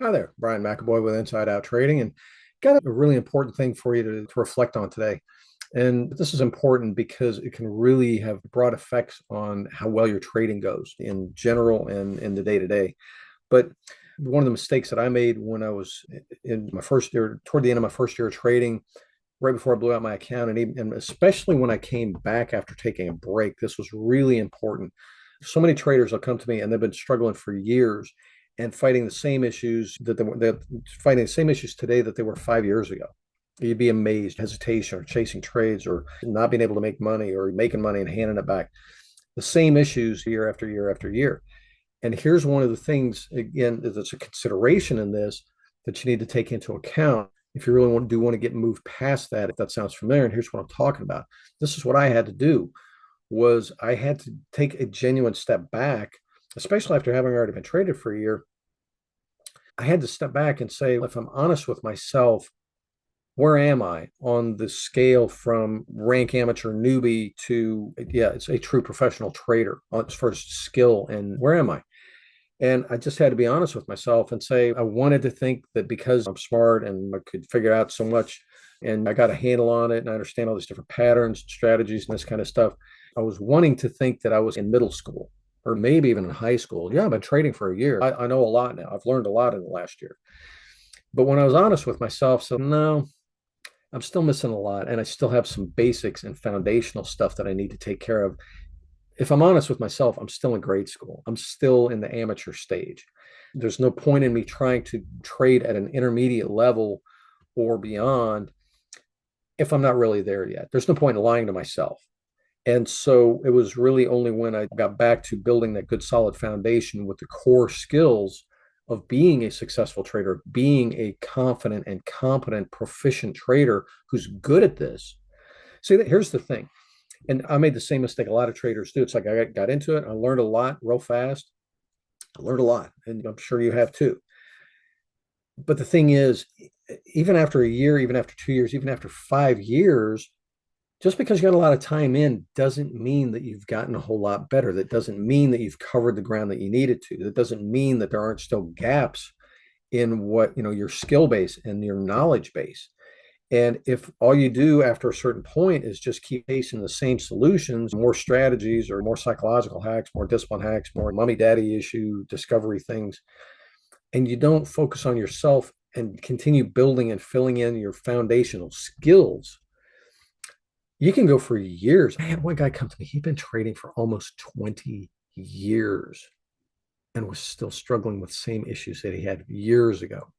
Hi there, Brian McAboy with Inside Out Trading, and got a really important thing for you to reflect on today. And this is important because it can really have broad effects on how well your trading goes in general and in the day to day. But one of the mistakes that I made when I was in my first year, toward the end of my first year of trading, right before I blew out my account, and especially when I came back after taking a break, this was really important. So many traders will come to me and they've been struggling for years and fighting the same issues they're fighting the same issues today that they were 5 years ago. You'd be amazed, hesitation or chasing trades or not being able to make money or making money and handing it back. The same issues year after year after year. And here's one of the things, again, that's a consideration in this that you need to take into account if you really want to get moved past that, if that sounds familiar. And here's what I'm talking about. This is what I had to do was I had to take a genuine step back, especially after having already been traded for a year. I had to step back and say, if I'm honest with myself, where am I on the scale from rank amateur newbie to, yeah, it's a true professional trader as far as skill, and where am I? And I just had to be honest with myself and say, I wanted to think that because I'm smart and I could figure out so much and I got a handle on it and I understand all these different patterns, strategies, and this kind of stuff, I was wanting to think that I was in middle school or maybe even in high school. Yeah, I've been trading for a year. I know a lot now. I've learned a lot in the last year. But when I was honest with myself, so no, I'm still missing a lot. And I still have some basics and foundational stuff that I need to take care of. If I'm honest with myself, I'm still in grade school. I'm still in the amateur stage. There's no point in me trying to trade at an intermediate level or beyond if I'm not really there yet. There's no point in lying to myself. And so it was really only when I got back to building that good solid foundation with the core skills of being a successful trader, being a confident and competent, proficient trader who's good at this. See, here's the thing. And I made the same mistake a lot of traders do. It's like I got into it. I learned a lot real fast. I learned a lot. And I'm sure you have too. But the thing is, even after a year, even after 2 years, even after 5 years, just because you got a lot of time in doesn't mean that you've gotten a whole lot better. That doesn't mean that you've covered the ground that you needed to. That doesn't mean that there aren't still gaps in what, your skill base and your knowledge base. And if all you do after a certain point is just keep facing the same solutions, more strategies or more psychological hacks, more discipline hacks, more mommy daddy issue discovery things, and you don't focus on yourself and continue building and filling in your foundational skills, you can go for years. I had one guy come to me, he'd been trading for almost 20 years and was still struggling with the same issues that he had years ago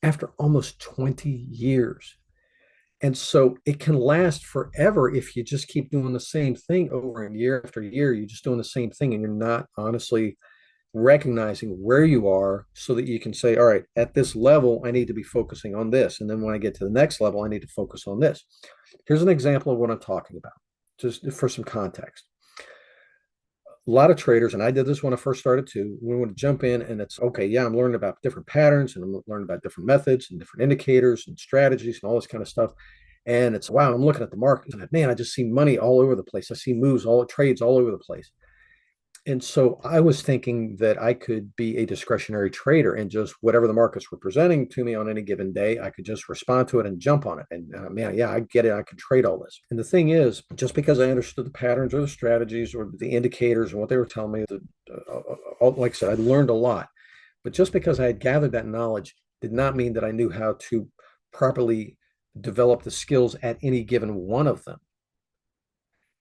after almost 20 years. And so it can last forever if you just keep doing the same thing over and year after year. You're just doing the same thing and you're not honestly recognizing where you are so that you can say, all right, at this level, I need to be focusing on this. And then when I get to the next level, I need to focus on this. Here's an example of what I'm talking about, just for some context. A lot of traders, and I did this when I first started too, we want to jump in and it's okay, yeah, I'm learning about different patterns and I'm learning about different methods and different indicators and strategies and all this kind of stuff. And it's wow, I'm looking at the market and man, I just see money all over the place. I see moves, all trades all over the place. And so I was thinking that I could be a discretionary trader and just whatever the markets were presenting to me on any given day, I could just respond to it and jump on it. And man, yeah, I get it. I can trade all this. And the thing is, just because I understood the patterns or the strategies or the indicators and what they were telling me, like I said, I learned a lot. But just because I had gathered that knowledge did not mean that I knew how to properly develop the skills at any given one of them.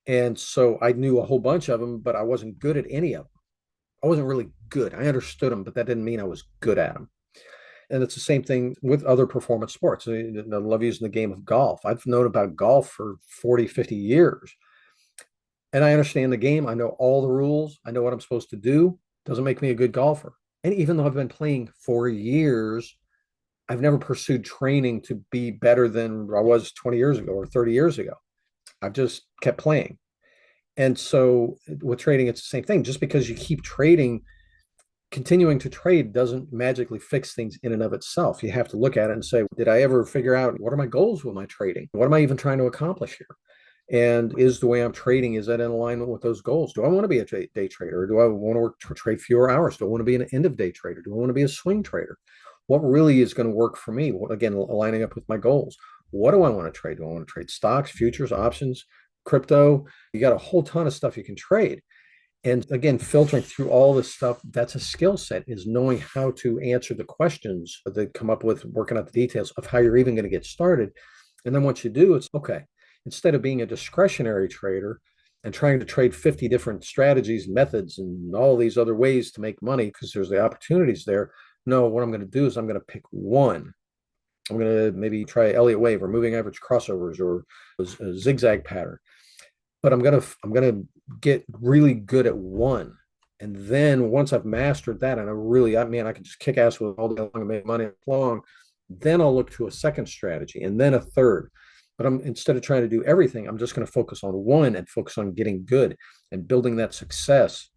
And so I knew a whole bunch of them, but I wasn't good at any of them. I wasn't really good. I understood them, but that didn't mean I was good at them. And it's the same thing with other performance sports. I love using the game of golf. I've known about golf for 40, 50 years. And I understand the game. I know all the rules. I know what I'm supposed to do. Doesn't make me a good golfer. And even though I've been playing for years, I've never pursued training to be better than I was 20 years ago or 30 years ago. I've just kept playing. And so with trading, it's the same thing. Just because you keep trading, continuing to trade doesn't magically fix things in and of itself. You have to look at it and say, did I ever figure out what are my goals with my trading? What am I even trying to accomplish here? And is the way I'm trading, is that in alignment with those goals? Do I want to be a day trader? Or do I want to work to trade fewer hours? Do I want to be an end of day trader? Do I want to be a swing trader? What really is going to work for me? Well, again, aligning up with my goals. What do I want to trade? Do I want to trade stocks, futures, options, crypto? You got a whole ton of stuff you can trade. And again, filtering through all this stuff, that's a skill set, is knowing how to answer the questions that come up with, working out the details of how you're even going to get started. And then once you do, it's okay. Instead of being a discretionary trader and trying to trade 50 different strategies, methods, and all these other ways to make money because there's the opportunities there. No, what I'm going to do is I'm going to pick one. I'm going to maybe try Elliott wave or moving average crossovers or a zigzag pattern, but I'm gonna get really good at one. And then once I've mastered that, and I can just kick ass with all day long and make money long, then I'll look to a second strategy and then a third. But I'm instead of trying to do everything, I'm just going to focus on one and focus on getting good and building that success,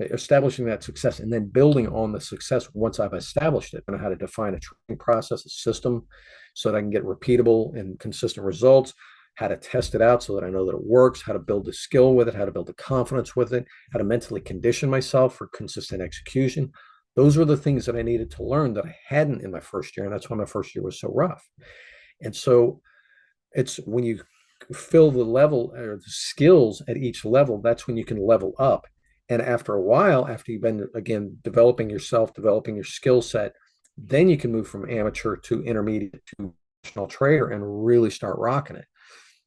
establishing that success, and then building on the success once I've established it. I know how to define a training process, a system, so that I can get repeatable and consistent results, how to test it out so that I know that it works, how to build the skill with it, how to build the confidence with it, how to mentally condition myself for consistent execution. Those were the things that I needed to learn that I hadn't in my first year. And that's why my first year was so rough. And so it's when you fill the level or the skills at each level, that's when you can level up. And after a while, after you've been again developing yourself, developing your skill set, then you can move from amateur to intermediate to professional trader and really start rocking it.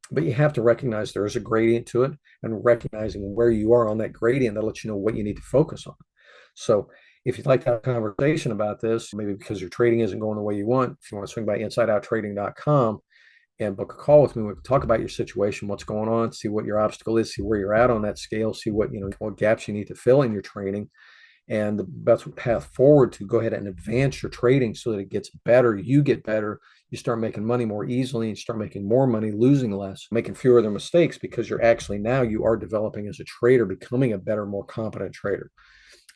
But you have to recognize there is a gradient to it, and recognizing where you are on that gradient, that lets you know what you need to focus on. So if you'd like to have a conversation about this, maybe because your trading isn't going the way you want, if you want to swing by insideouttrading.com and book a call with me, we can talk about your situation, what's going on, see what your obstacle is, see where you're at on that scale, see what gaps you need to fill in your training, and the best path forward to go ahead and advance your trading so that it gets better, you get better, you start making money more easily, and start making more money, losing less, making fewer other mistakes, because you are developing as a trader, becoming a better, more competent trader.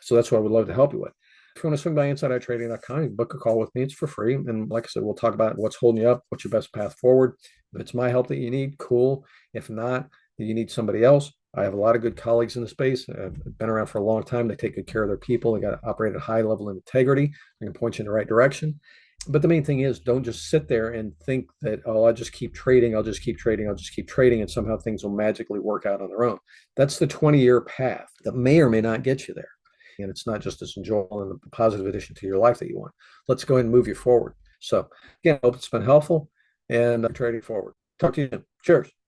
So that's what I would love to help you with. If you want to swing by insideouttrading.com, you can book a call with me. It's for free. And like I said, we'll talk about what's holding you up, what's your best path forward. If it's my help that you need, cool. If not, you need somebody else. I have a lot of good colleagues in the space. I've been around for a long time. They take good care of their people. They got to operate at a high level of integrity. They can point you in the right direction. But the main thing is, don't just sit there and think that, oh, I'll just keep trading, I'll just keep trading, I'll just keep trading, and somehow things will magically work out on their own. That's the 20-year path that may or may not get you there. And it's not just this enjoyable and a positive addition to your life that you want. Let's go ahead and move you forward. So, again, I hope it's been helpful, and I'm trading forward. Talk to you soon. Cheers.